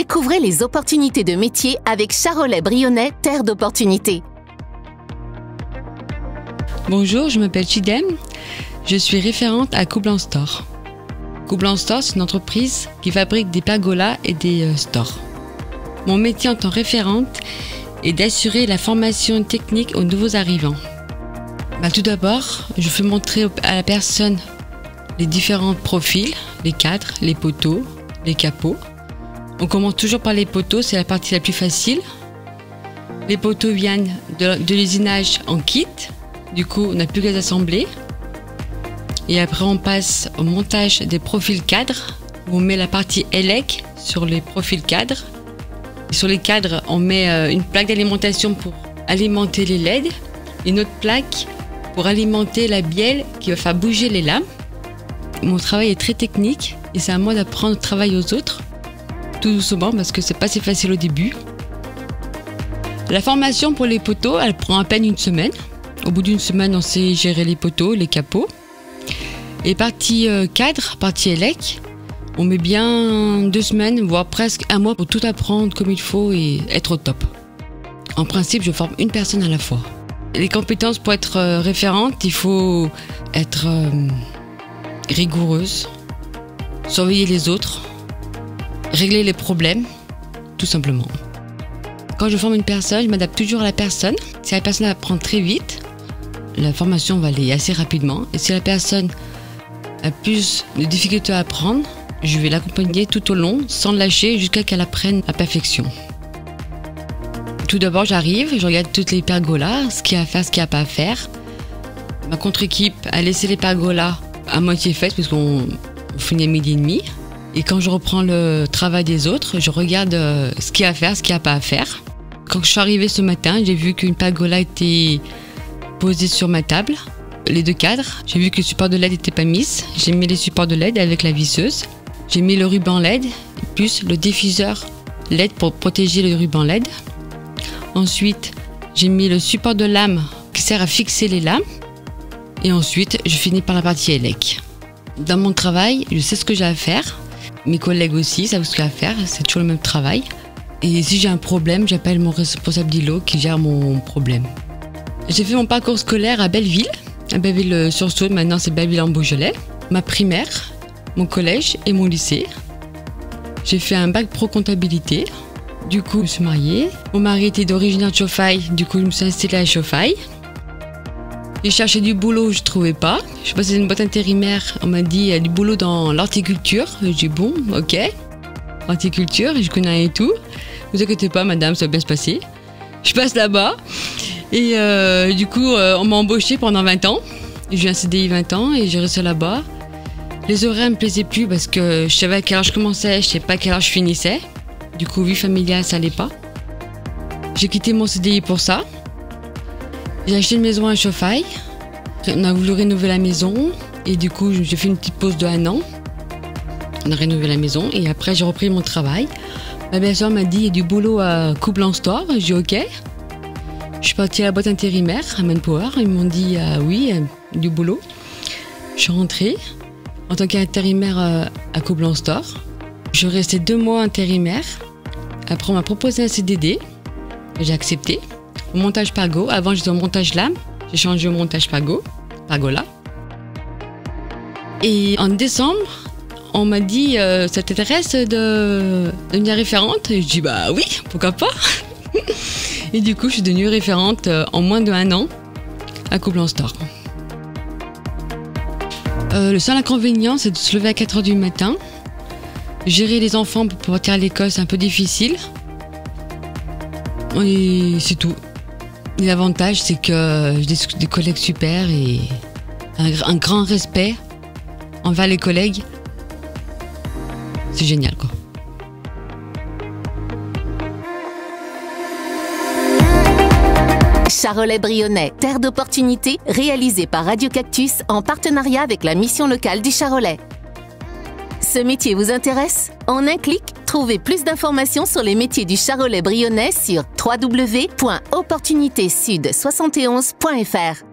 Découvrez les opportunités de métier avec Charolais-Brionnais, terre d'opportunités. Bonjour, je m'appelle Chidem. Je suis référente à Coublan Store. Coublan Store, c'est une entreprise qui fabrique des pergolas et des stores. Mon métier en tant que référente est d'assurer la formation technique aux nouveaux arrivants. Tout d'abord, je fais montrer à la personne les différents profils, les cadres, les poteaux, les capots. On commence toujours par les poteaux, c'est la partie la plus facile. Les poteaux viennent de l'usinage en kit. Du coup, on n'a plus qu'à les assembler. Et après, on passe au montage des profils cadres, où on met la partie ELEC sur les profils cadres. Et sur les cadres, on met une plaque d'alimentation pour alimenter les LED, une autre plaque pour alimenter la bielle qui va faire bouger les lames. Mon travail est très technique et c'est à moi d'apprendre le travail aux autres, tout doucement parce que c'est pas si facile au début. La formation pour les poteaux, elle prend à peine une semaine. Au bout d'une semaine, on sait gérer les poteaux, les capots. Et partie cadre, partie ELEC, on met bien 2 semaines, voire presque 1 mois pour tout apprendre comme il faut et être au top. En principe, je forme une personne à la fois. Les compétences pour être référente, il faut être rigoureuse, surveiller les autres, régler les problèmes, tout simplement. Quand je forme une personne, je m'adapte toujours à la personne. Si la personne apprend très vite, la formation va aller assez rapidement. Et si la personne a plus de difficultés à apprendre, je vais l'accompagner tout au long, sans lâcher, jusqu'à qu'elle apprenne à perfection. Tout d'abord, j'arrive, je regarde toutes les pergolas, ce qu'il y a à faire, ce qu'il n'y a pas à faire. Ma contre-équipe a laissé les pergolas à moitié faites, puisqu'on finit à 12h30. Et quand je reprends le travail des autres, je regarde ce qu'il y a à faire, ce qu'il n'y a pas à faire. Quand je suis arrivée ce matin, j'ai vu qu'une pergola était posée sur ma table, les 2 cadres. J'ai vu que le support de LED n'était pas mis. J'ai mis les supports de LED avec la visseuse. J'ai mis le ruban LED, plus le diffuseur LED pour protéger le ruban LED. Ensuite, j'ai mis le support de lame qui sert à fixer les lames. Et ensuite, je finis par la partie ELEC. Dans mon travail, je sais ce que j'ai à faire. Mes collègues aussi savent ce qu'il y a à faire. C'est toujours le même travail. Et si j'ai un problème, j'appelle mon responsable d'îlot qui gère mon problème. J'ai fait mon parcours scolaire à Belleville sur Saône, maintenant c'est Belleville en Beaujolais. Ma primaire, mon collège et mon lycée. J'ai fait un bac pro comptabilité. Du coup, je me suis mariée. Mon mari était d'origine de Chauffaille, du coup je me suis installée à Chauffaille. J'ai cherché du boulot, je ne trouvais pas. Je suis passée dans une boîte intérimaire, on m'a dit il y a du boulot dans l'horticulture. J'ai dit bon, ok, horticulture, je connais rien et tout. Ne vous inquiétez pas madame, ça va bien se passer. Je passe là-bas et du coup on m'a embauchée pendant 20 ans. J'ai eu un CDI 20 ans et j'ai resté là-bas. Les horaires ne me plaisaient plus parce que je savais à quelle heure je commençais, je ne savais pas à quelle heure je finissais. Du coup, vie familiale, ça n'allait pas. J'ai quitté mon CDI pour ça. J'ai acheté une maison à Chauffaille. On a voulu rénover la maison et du coup, j'ai fait une petite pause de 1 an. On a rénové la maison et après, j'ai repris mon travail. Ma belle-sœur m'a dit il y a du boulot à Coublan Store. J'ai dit ok. Je suis partie à la boîte intérimaire, à Manpower. Ils m'ont dit oui, du boulot. Je suis rentrée en tant qu'intérimaire à Coublan Store. Je suis restée 2 mois intérimaire. Après, on m'a proposé un CDD. J'ai accepté. Au montage Pergo. Avant, j'étais au montage lame. J'ai changé au montage Pergola. Et en décembre, on m'a dit ça t'intéresse de devenir référente? Et je dis bah oui, pourquoi pas. Et du coup, je suis devenue référente en moins de 1 an à Coublan Store. Le seul inconvénient, c'est de se lever à 4h du matin. Gérer les enfants pour partir à l'école, c'est un peu difficile. Et c'est tout. L'avantage, c'est que j'ai des collègues super et un grand respect envers les collègues. C'est génial, quoi. Charolais-Brionnais, terre d'opportunités, réalisé par Radio Cactus en partenariat avec la mission locale du Charolais. Ce métier vous intéresse? En un clic, trouvez plus d'informations sur les métiers du Charolais-Brionnais sur www.opportunitésud71.fr.